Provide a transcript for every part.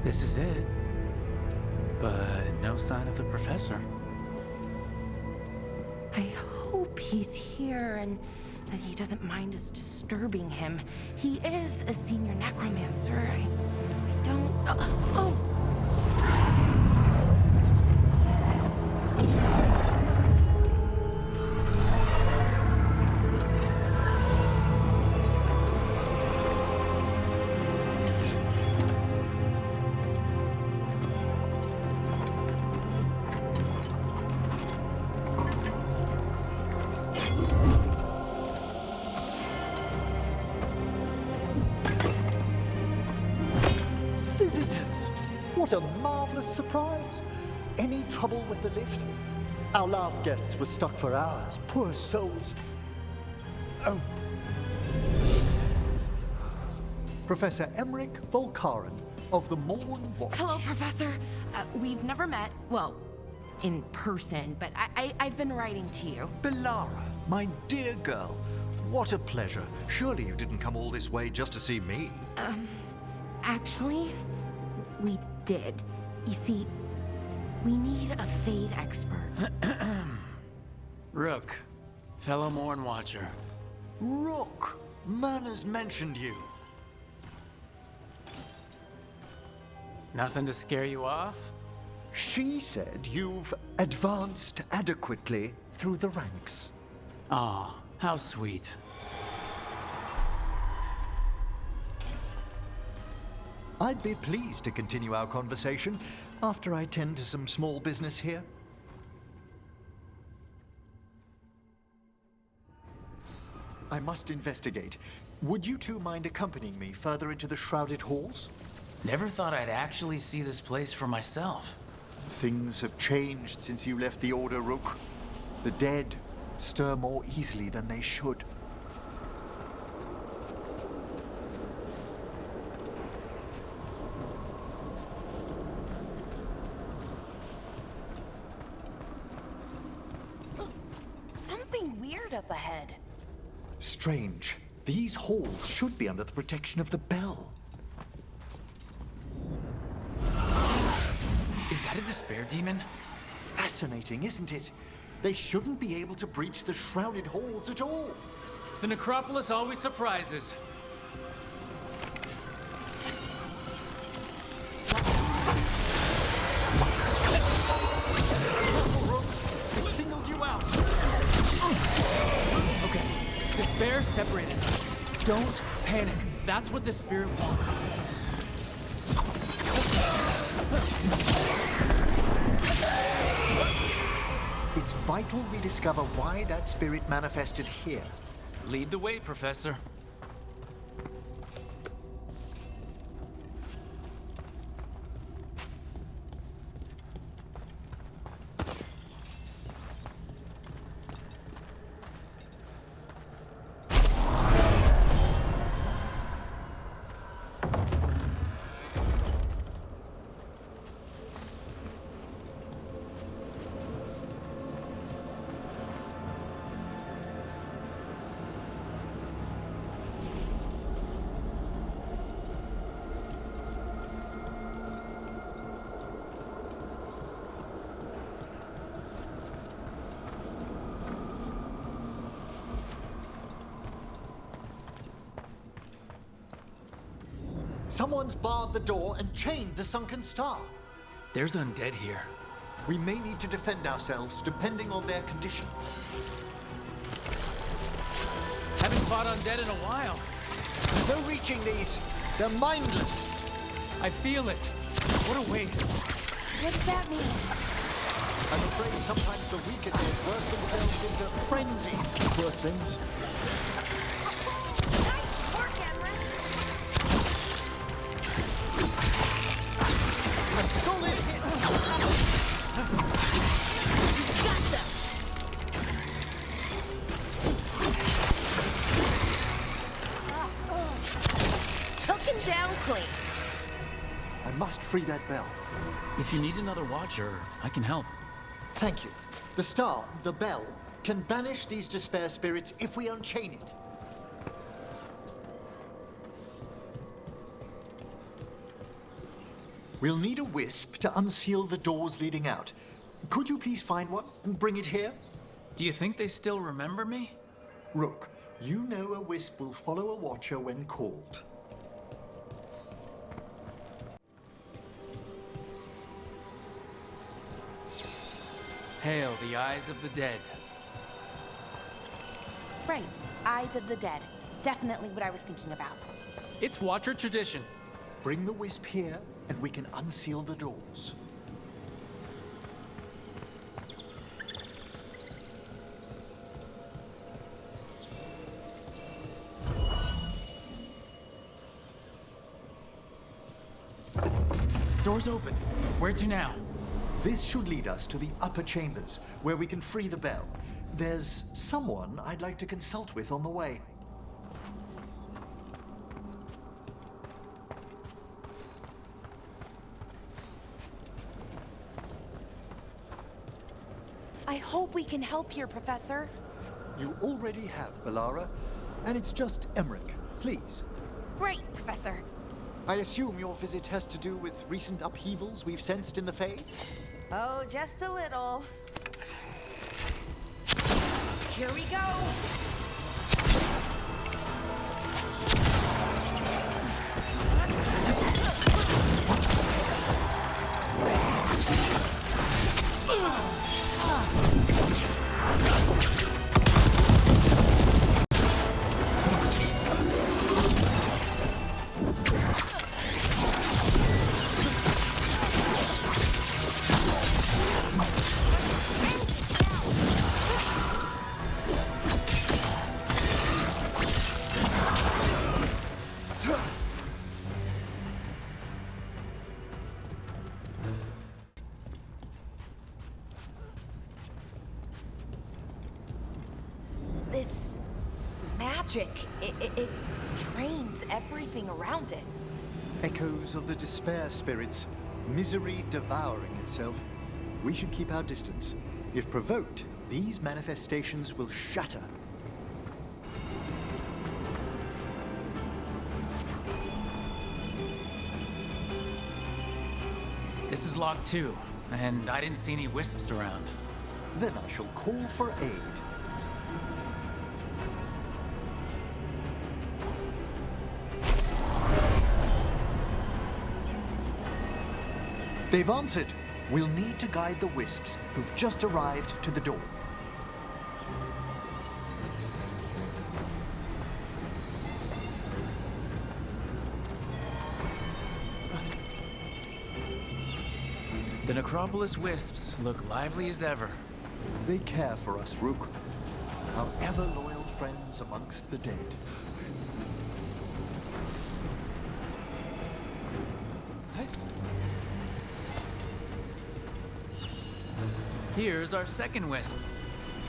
This is it. But no sign of the professor. I hope he's here and that he doesn't mind us disturbing him. He is a senior necromancer. I don't... Oh! Visitors! What a marvelous surprise! Any trouble with the lift? Our last guests were stuck for hours. Poor souls. Oh. Professor Emmrich Volkarin of the Mourn Watch. Hello, Professor. We've never met. Well, in person, but I've been writing to you. Bellara, my dear girl. What a pleasure. Surely you didn't come all this way just to see me. Actually, we did. You see, we need a Fade expert. Rook, fellow Mourn Watcher. Rook, MYRNA's mentioned you. Nothing to scare you off? She said you've advanced adequately through the ranks. Aw, how sweet. I'd be pleased to continue our conversation after I tend to some small business here. I must investigate. Would you two mind accompanying me further into the Shrouded Halls? Never thought I'd actually see this place for myself. Things have changed since you left the Order, Rook. The dead stir more easily than they should. Something weird up ahead. Strange. These halls should be under the protection of the bell. Is that a despair demon? Fascinating, isn't it? They shouldn't be able to breach the Shrouded Halls at all. The Necropolis always surprises. It singled you out. Okay, despair separated us. Don't panic. That's what the spirit wants. It's vital we discover why that spirit manifested here. Lead the way, Professor. Someone's barred the door and chained the sunken star. There's undead here. We may need to defend ourselves depending on their condition. Haven't fought undead in a while. There's no reaching these. They're mindless. I feel it. What a waste. What does that mean? I'm afraid sometimes the weaker dead work themselves into frenzies. Poor things. Nice work, Emmrich. Solid hit. Got them. Took him down clean. I must free that bell. If you need another watcher, I can help. Thank you. The star, the bell, can banish these despair spirits if we unchain it. We'll need a wisp to unseal the doors leading out. Could you please find one and bring it here? Do you think they still remember me? Rook, you know a wisp will follow a watcher when called. Hail the eyes of the dead. Right, Eyes of the Dead. Definitely what I was thinking about. It's Watcher tradition. Bring the wisp here, and we can unseal the doors. Door's open. Where to now? This should lead us to the upper chambers, where we can free the bell. There's someone I'd like to consult with on the way. I hope we can help here, Professor. You already have, Bellara, and it's just Emmrich. Please. Right, Professor. I assume your visit has to do with recent upheavals we've sensed in the Fae? Oh, just a little. Here we go. This magic, it drains everything around it. Echoes of the despair spirits, misery devouring itself. We should keep our distance. If provoked, these manifestations will shatter. This is locked too, and I didn't see any wisps around. Then I shall call for aid. They've answered. We'll need to guide the wisps who've just arrived to the door. The Necropolis wisps look lively as ever. They care for us, Rook. Our ever-loyal friends amongst the dead. Here's our second wisp.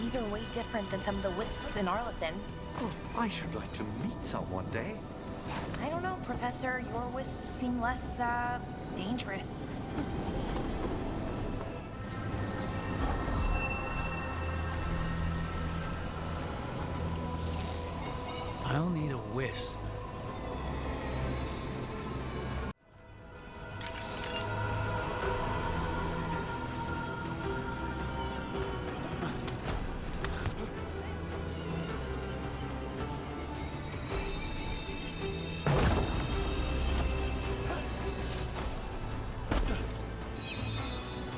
These are way different than some of the wisps in Arlethan. Oh, I should like to meet some one day. I don't know, Professor. Your wisps seem less, dangerous. I'll need a wisp.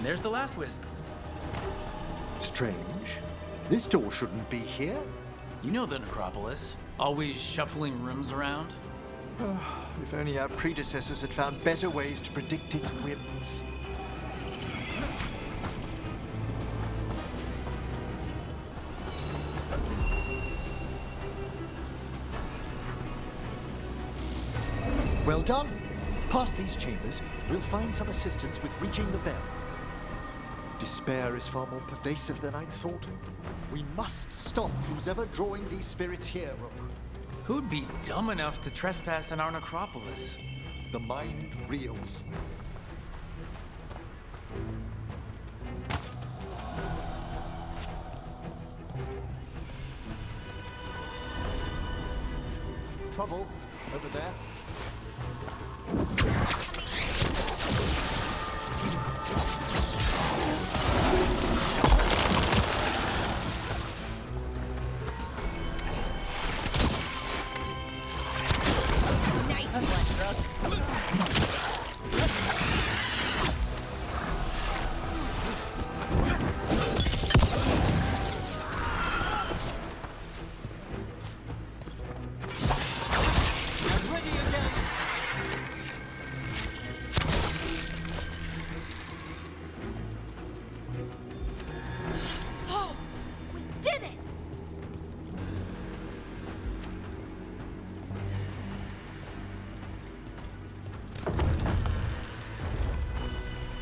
There's the last wisp. Strange. This door shouldn't be here. You know the Necropolis. Always shuffling rooms around. If only our predecessors had found better ways to predict its whims. Well done. Past these chambers, we'll find some assistance with reaching the bell. Despair is far more pervasive than I'd thought. We must stop who's ever drawing these spirits here, Rook. Who'd be dumb enough to trespass in our Necropolis? The mind reels. Trouble over there. Nice one, Rook. Oh, we did it!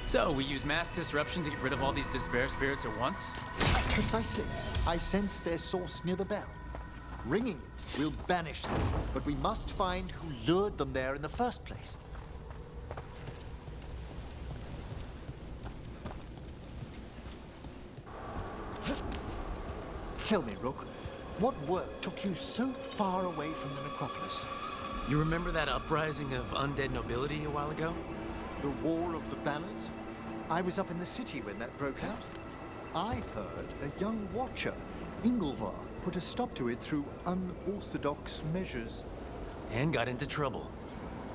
So, we use mass disruption to get rid of all these despair spirits at once? Precisely. I sense their source near the bell. Ringing it will banish them, but we must find who lured them there in the first place. Tell me, Rook, what work took you so far away from the necropolis? You remember that uprising of undead nobility a while ago? The War of the Banners? I was up in the city when that broke out. I heard a young watcher, Ingolvar, put a stop to it through unorthodox measures. And got into trouble.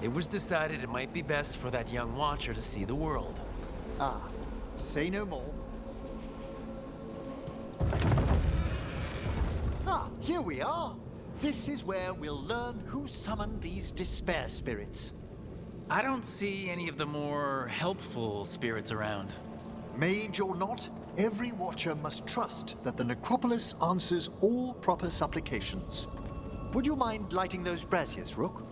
It was decided it might be best for that young watcher to see the world. Ah, say no more. Ah, here we are. This is where we'll learn who summoned these despair spirits. I don't see any of the more helpful spirits around. Mage or not, every watcher must trust that the necropolis answers all proper supplications. Would you mind lighting those braziers, Rook?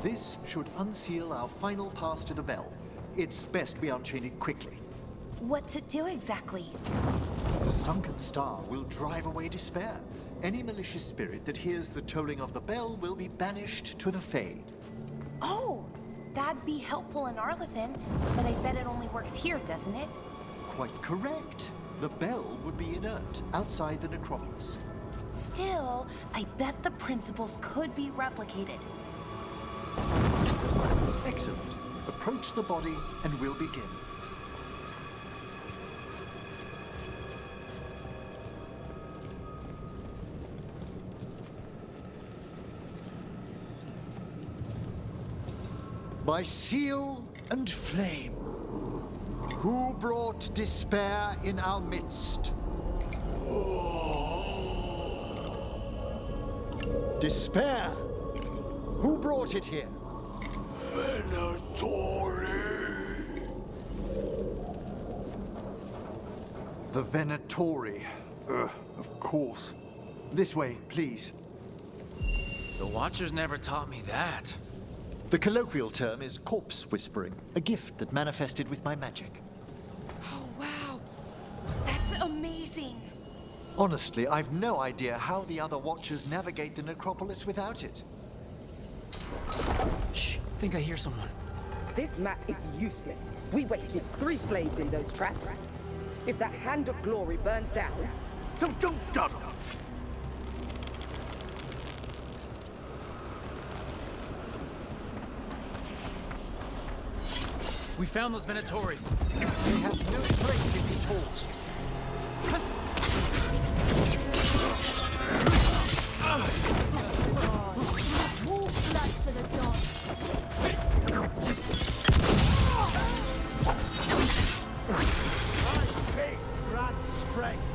This should unseal our final pass to the bell. It's best we unchain it quickly. What's it do exactly? The sunken star will drive away despair. Any malicious spirit that hears the tolling of the bell will be banished to the Fade. Oh, that'd be helpful in Arlethan, but I bet it only works here, doesn't it? Quite correct. The bell would be inert outside the necropolis. Still, I bet the principles could be replicated. Excellent. Approach the body and we'll begin. By seal and flame, who brought despair in our midst? Despair? Who brought it here? The Venatori. Of course. This way, please. The Watchers never taught me that. The colloquial term is corpse whispering, a gift that manifested with my magic. Oh, wow. That's amazing. Honestly, I've no idea how the other Watchers navigate the necropolis without it. Shh, I think I hear someone. This map is useless. We wasted 3 slaves in those traps. If that Hand of Glory burns down... So don't dawdle. We found those Venatori. They have no place in these halls. Wolf blood for the dawn. Big rat strength.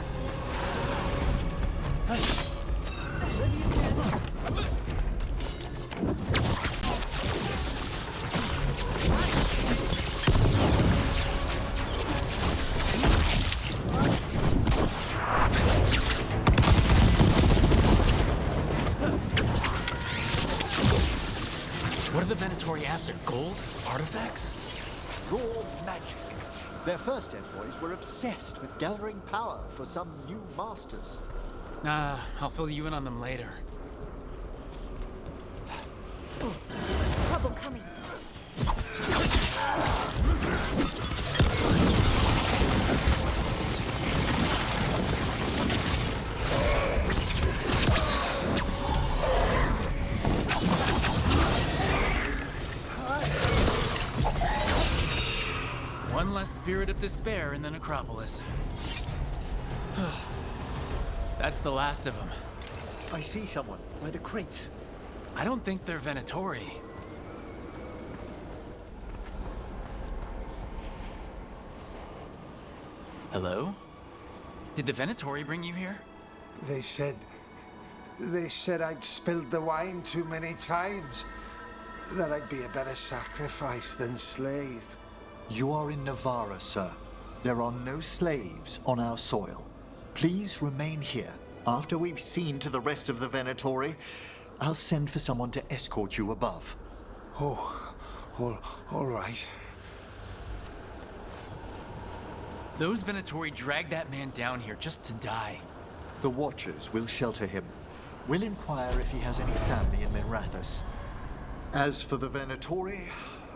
What are the Venatori after? Gold? Artifacts? Raw magic. Their first envoys were obsessed with gathering power for some new masters. I'll fill you in on them later. Trouble coming. spirit of despair in the necropolis. That's the last of them. I see someone by the crates. I don't think they're Venatori. Hello? Did the Venatori bring you here? They said I'd spilled the wine too many times. That I'd be a better sacrifice than slave. You are in Navarra, sir. There are no slaves on our soil. Please remain here. After we've seen to the rest of the Venatori, I'll send for someone to escort you above. Oh, all right. Those Venatori dragged that man down here just to die. The Watchers will shelter him. We'll inquire if he has any family in Minrathous. As for the Venatori,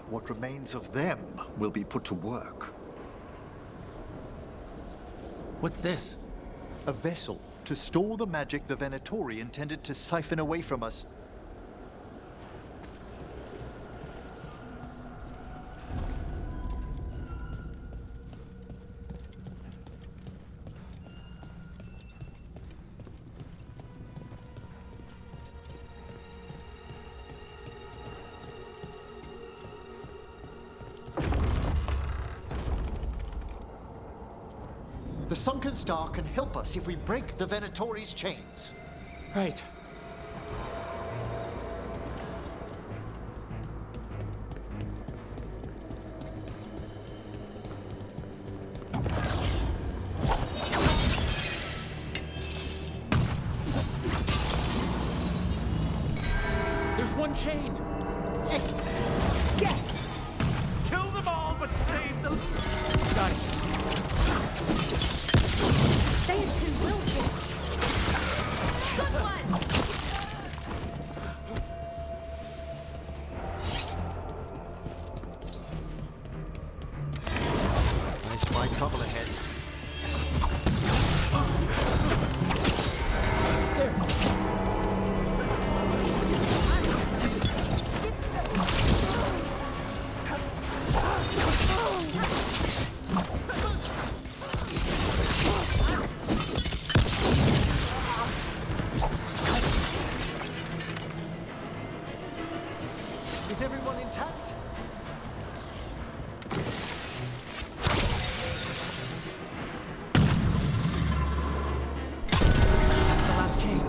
what remains of them will be put to work. What's this? A vessel to store the magic the Venatori intended to siphon away from us. The sunken star can help us if we break the Venatori's chains. Right. There's one chain! Yes! Kill them all, but save them! Got it. They are too willful. Good one! There's my trouble ahead. Is everyone intact? That's the last chain.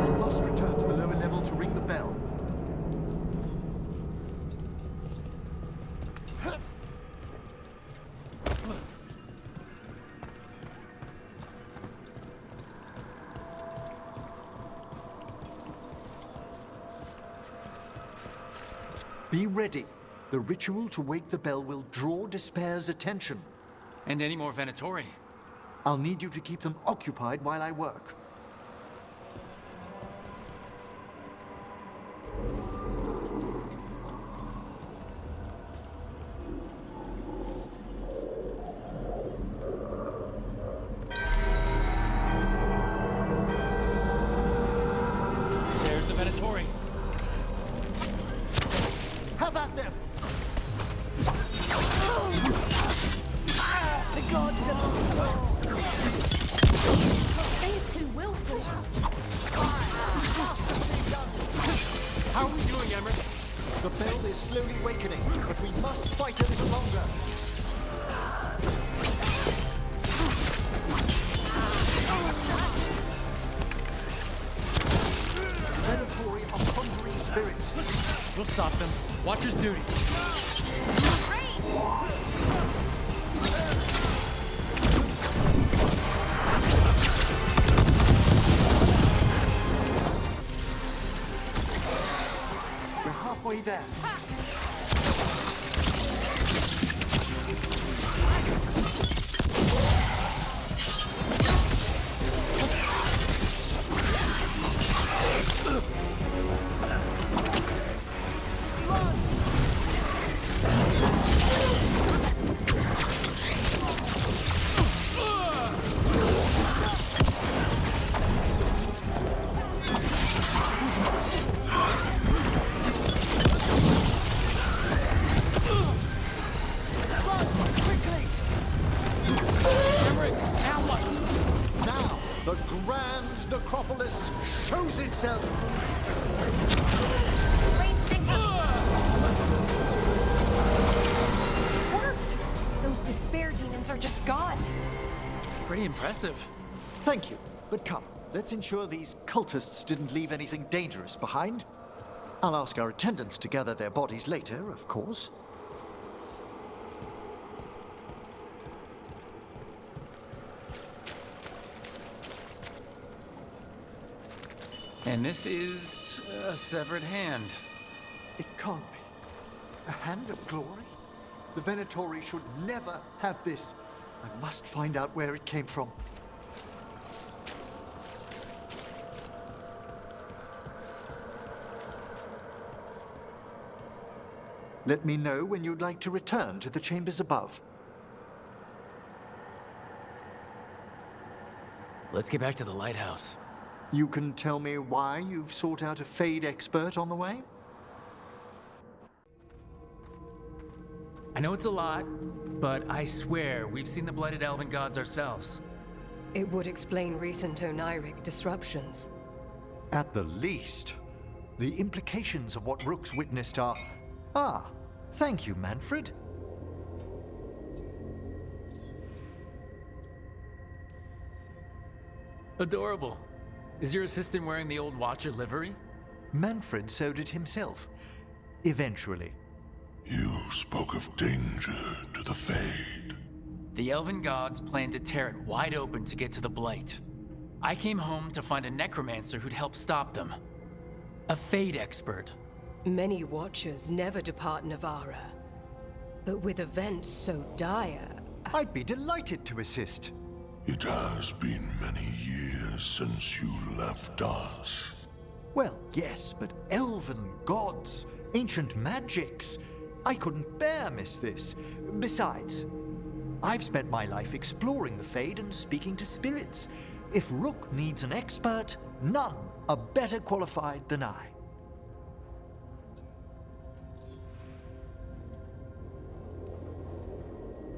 We must return to the lower level to ring the bell. Be ready. The ritual to wake the bell will draw Despair's attention. And any more Venatori. I'll need you to keep them occupied while I work. There's the Venatori. Have at them! They are too willful. How are we doing, Emmrich? The bell is slowly wakening, but we must fight a little longer. Venatori are conjuring spirits. We'll stop them. Watcher's duty. We're halfway there. The Grand Necropolis shows itself! Ranged incoming! Worked! Those despair demons are just gone. Pretty impressive. Thank you, but come, let's ensure these cultists didn't leave anything dangerous behind. I'll ask our attendants to gather their bodies later, of course. And this is a severed hand. It can't be. A hand of glory? The Venatori should never have this. I must find out where it came from. Let me know when you'd like to return to the chambers above. Let's get back to the lighthouse. You can tell me why you've sought out a Fade expert on the way? I know it's a lot, but I swear we've seen the Blighted Elven Gods ourselves. It would explain recent oniric disruptions. At the least. The implications of what Rook's witnessed are... Ah, thank you, Manfred. Adorable. Is your assistant wearing the old Watcher livery? Manfred sewed it himself. Eventually. You spoke of danger to the Fade. The Elven Gods plan to tear it wide open to get to the Blight. I came home to find a necromancer who'd help stop them. A Fade expert. Many Watchers never depart Navarra. But with events so dire... I'd be delighted to assist. It has been many years since you left us. Well, yes, but elven gods, ancient magics. I couldn't bear miss this. Besides, I've spent my life exploring the Fade and speaking to spirits. If Rook needs an expert, none are better qualified than I.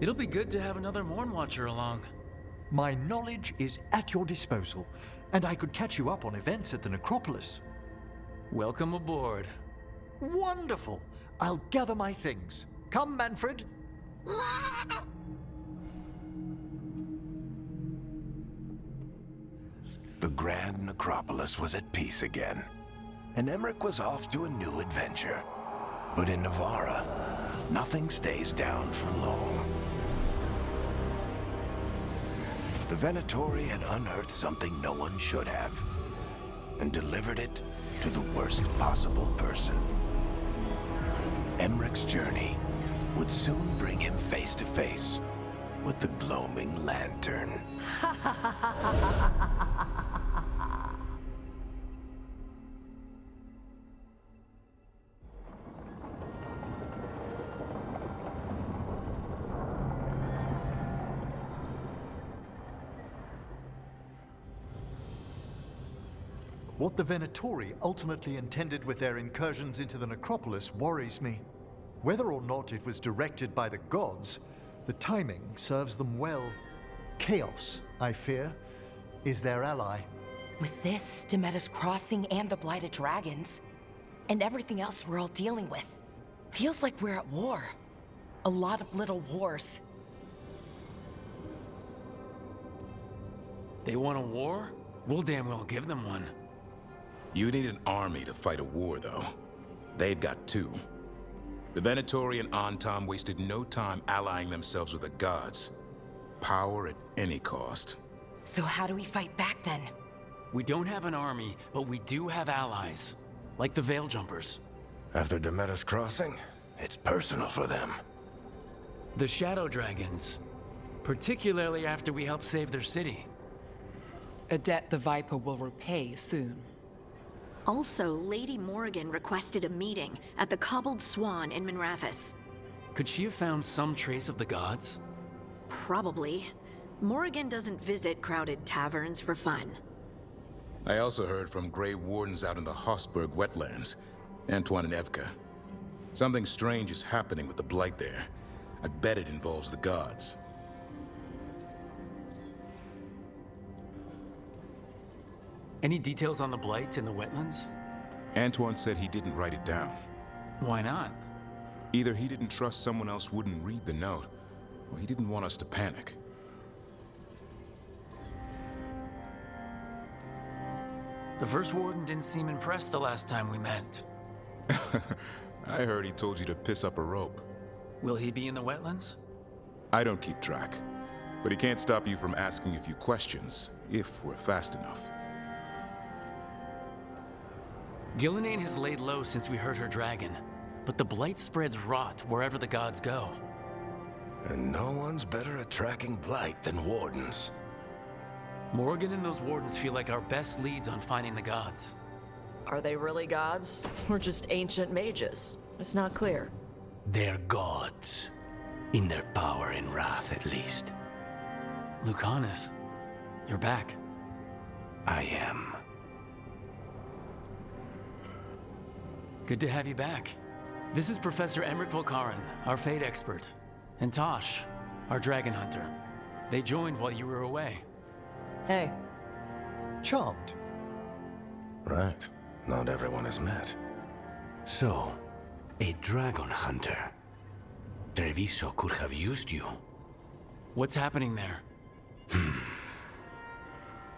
It'll be good to have another Mourn Watcher along. My knowledge is at your disposal, and I could catch you up on events at the Necropolis. Welcome aboard. Wonderful! I'll gather my things. Come, Manfred. The Grand Necropolis was at peace again, and Emmrich was off to a new adventure. But in Navarra, nothing stays down for long. The Venatori had unearthed something no one should have, and delivered it to the worst possible person. Emmrich's journey would soon bring him face to face with the gloaming lantern. What the Venatori ultimately intended with their incursions into the Necropolis worries me. Whether or not it was directed by the gods, the timing serves them well. Chaos, I fear, is their ally. With this, Demeter's Crossing and the Blighted Dragons, and everything else we're all dealing with, feels like we're at war. A lot of little wars. They want a war? We'll damn well give them one. You need an army to fight a war, though. They've got two. The Venatori and Antam wasted no time allying themselves with the gods. Power at any cost. So how do we fight back then? We don't have an army, but we do have allies. Like the Veil Jumpers. After Demeter's Crossing, it's personal for them. The Shadow Dragons. Particularly after we helped save their city. A debt the Viper will repay soon. Also, Lady Morrigan requested a meeting at the Cobbled Swan in Minrathous. Could she have found some trace of the gods? Probably. Morrigan doesn't visit crowded taverns for fun. I also heard from Grey Wardens out in the Hossberg wetlands, Antoine and Evka. Something strange is happening with the Blight there. I bet it involves the gods. Any details on the blight in the wetlands? Antoine said he didn't write it down. Why not? Either he didn't trust someone else wouldn't read the note, or he didn't want us to panic. The first warden didn't seem impressed the last time we met. I heard he told you to piss up a rope. Will he be in the wetlands? I don't keep track, but he can't stop you from asking a few questions, if we're fast enough. Gillenane has laid low since we heard her dragon, but the blight spreads rot wherever the gods go. And no one's better at tracking blight than wardens. Morgan and those wardens feel like our best leads on finding the gods. Are they really gods? Or just ancient mages? It's not clear. They're gods. In their power and wrath, at least. Lucanus, you're back. I am. Good to have you back. This is Professor Emmrich Volkarin, our fate expert, and Tosh, our dragon hunter. They joined while you were away. Hey. Charmed. Right. Not everyone has met. So, a dragon hunter. Treviso could have used you. What's happening there?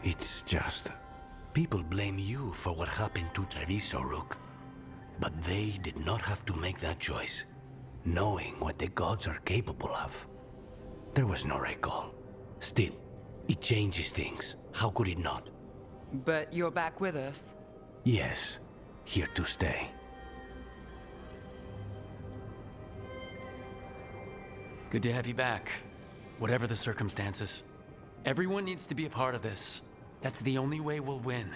It's just... people blame you for what happened to Treviso, Rook. But they did not have to make that choice, knowing what the gods are capable of. There was no recall. Still, it changes things. How could it not? But you're back with us. Yes, here to stay. Good to have you back, whatever the circumstances. Everyone needs to be a part of this. That's the only way we'll win.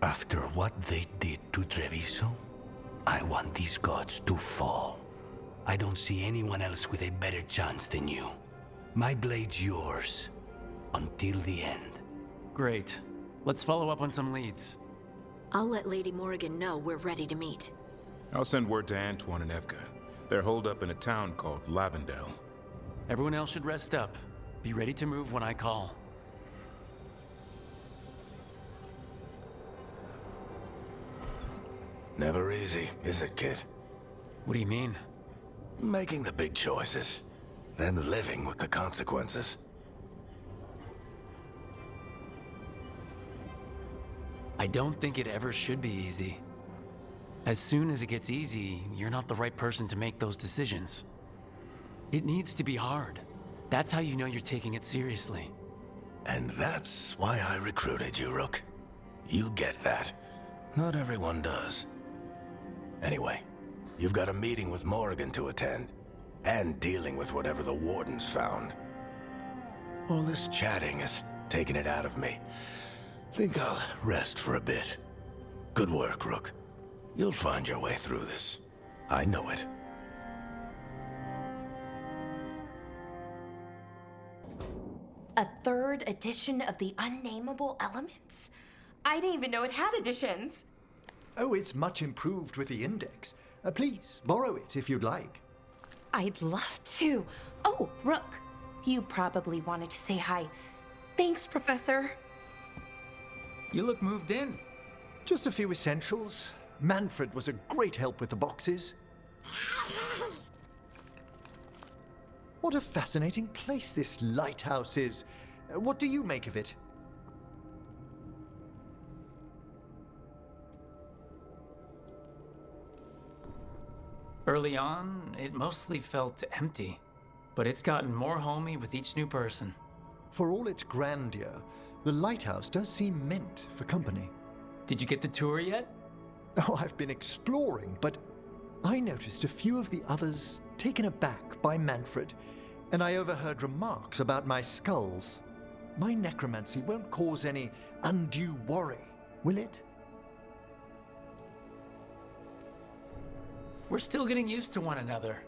After what they did to Treviso, I want these gods to fall. I don't see anyone else with a better chance than you. My blade's yours, until the end. Great. Let's follow up on some leads. I'll let Lady Morrigan know we're ready to meet. I'll send word to Antoine and Evka. They're holed up in a town called Lavendel. Everyone else should rest up. Be ready to move when I call. Never easy, is it, kid? What do you mean? Making the big choices, then living with the consequences. I don't think it ever should be easy. As soon as it gets easy, you're not the right person to make those decisions. It needs to be hard. That's how you know you're taking it seriously. And that's why I recruited you, Rook. You get that. Not everyone does. Anyway, you've got a meeting with Morrigan to attend, and dealing with whatever the wardens found. All this chatting is taking it out of me. Think I'll rest for a bit. Good work, Rook. You'll find your way through this. I know it. A third edition of the Unnameable Elements? I didn't even know it had editions. Oh, it's much improved with the index. Please, borrow it if you'd like. I'd love to. Oh, Rook, you probably wanted to say hi. Thanks, Professor. You look moved in. Just a few essentials. Manfred was a great help with the boxes. What a fascinating place this lighthouse is. What do you make of it? Early on, it mostly felt empty, but it's gotten more homey with each new person. For all its grandeur, the lighthouse does seem meant for company. Did you get the tour yet? Oh, I've been exploring, but I noticed a few of the others taken aback by Manfred, and I overheard remarks about my skulls. My necromancy won't cause any undue worry, will it? We're still getting used to one another.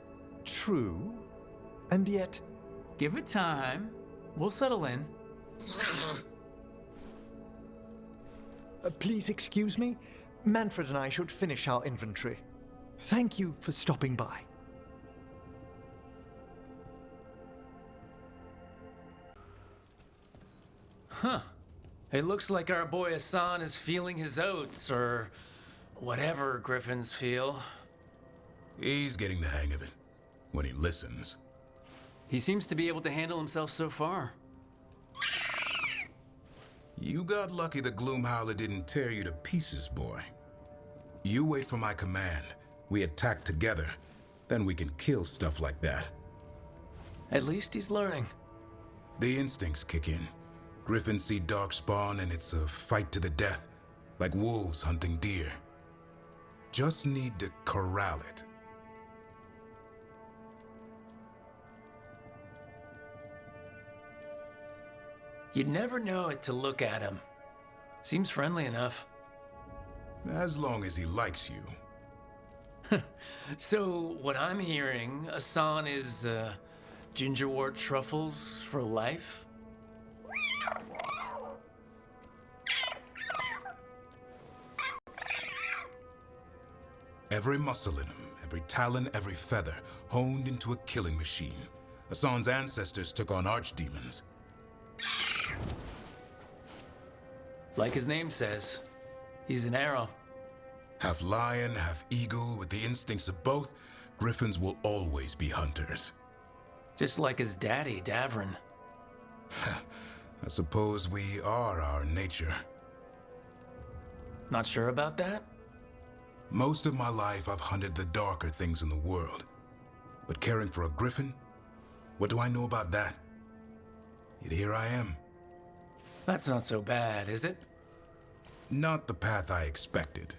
True, and yet... Give it time. We'll settle in. Please excuse me. Manfred and I should finish our inventory. Thank you for stopping by. Huh. It looks like our boy Hassan is feeling his oats, or whatever griffins feel. He's getting the hang of it, when he listens. He seems to be able to handle himself so far. You got lucky the Gloomhowler didn't tear you to pieces, boy. You wait for my command. We attack together. Then we can kill stuff like that. At least he's learning. The instincts kick in. Griffins see darkspawn and it's a fight to the death, like wolves hunting deer. Just need to corral it. You'd never know it to look at him. Seems friendly enough. As long as he likes you. So, what I'm hearing, Hassan is, gingerwort truffles for life? Every muscle in him, every talon, every feather, honed into a killing machine. Hassan's ancestors took on archdemons. Like his name says, he's an arrow. Half lion, half eagle, with the instincts of both, griffins will always be hunters. Just like his daddy, Davrin. I suppose we are our nature. Not sure about that? Most of my life I've hunted the darker things in the world. But caring for a griffin? What do I know about that? Yet here I am. That's not so bad, is it? Not the path I expected.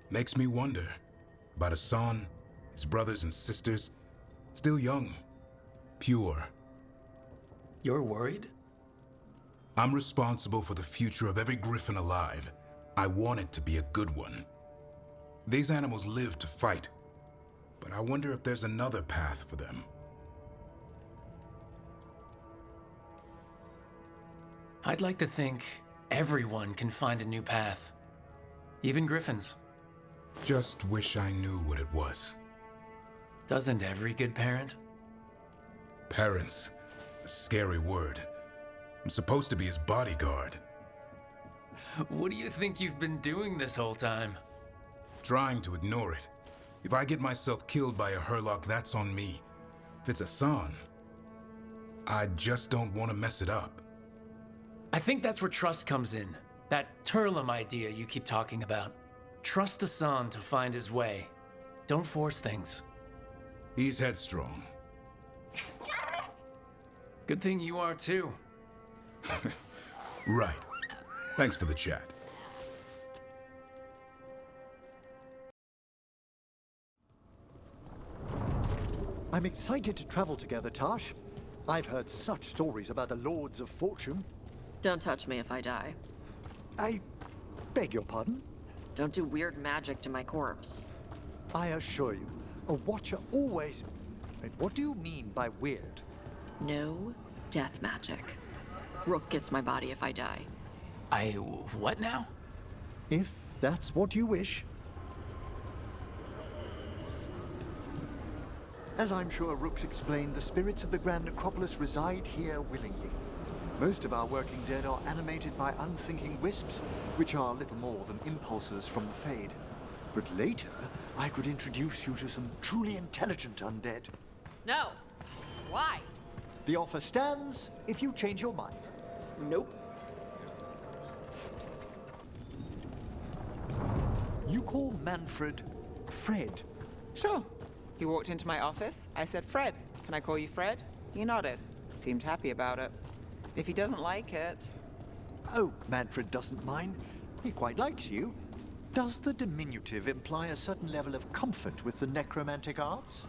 Makes me wonder about Hassan, his brothers and sisters, still young, pure. You're worried? I'm responsible for the future of every griffin alive. I want it to be a good one. These animals live to fight, but I wonder if there's another path for them. I'd like to think everyone can find a new path. Even griffins. Just wish I knew what it was. Doesn't every good parent? Parents. A scary word. I'm supposed to be his bodyguard. What do you think you've been doing this whole time? Trying to ignore it. If I get myself killed by a Hurlock, that's on me. If it's Hassan, I just don't want to mess it up. I think that's where trust comes in. That Turlum idea you keep talking about. Trust Hassan to find his way. Don't force things. He's headstrong. Good thing you are too. Right. Thanks for the chat. I'm excited to travel together, Tash. I've heard such stories about the Lords of Fortune. Don't touch me if I die. I beg your pardon? Don't do weird magic to my corpse. I assure you, a watcher always... Wait, what do you mean by weird? No death magic. Rook gets my body if I die. What now? If that's what you wish. As I'm sure Rook's explained, the spirits of the Grand Necropolis reside here willingly. Most of our working dead are animated by unthinking wisps, which are little more than impulses from the Fade. But later, I could introduce you to some truly intelligent undead. No. Why? The offer stands if you change your mind. Nope. You call Manfred Fred? Sure. He walked into my office. I said, Fred, can I call you Fred? He nodded. Seemed happy about it. If he doesn't like it... Oh, Manfred doesn't mind. He quite likes you. Does the diminutive imply a certain level of comfort with the necromantic arts?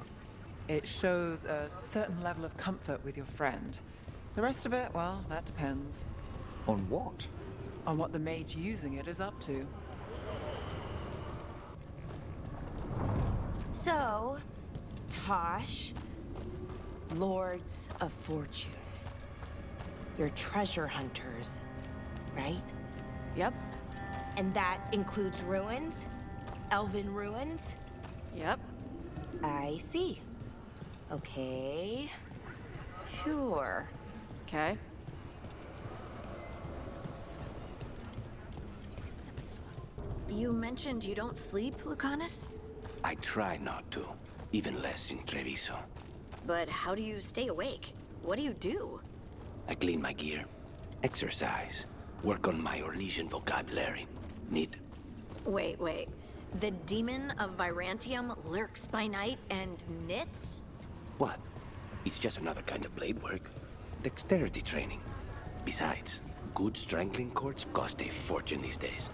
It shows a certain level of comfort with your friend. The rest of it, well, that depends. On what? On what the mage using it is up to. So, Tosh, Lords of Fortune. You're treasure hunters, right? Yep. And that includes ruins? Elven ruins? Yep. I see. Okay. Sure. Okay. You mentioned you don't sleep, Lucanus? I try not to, even less in Treviso. But how do you stay awake? What do you do? I clean my gear, exercise, work on my Orlesian vocabulary. Need. Wait. The demon of Virantium lurks by night and knits? What? It's just another kind of blade work. Dexterity training. Besides, good strangling cords cost a fortune these days.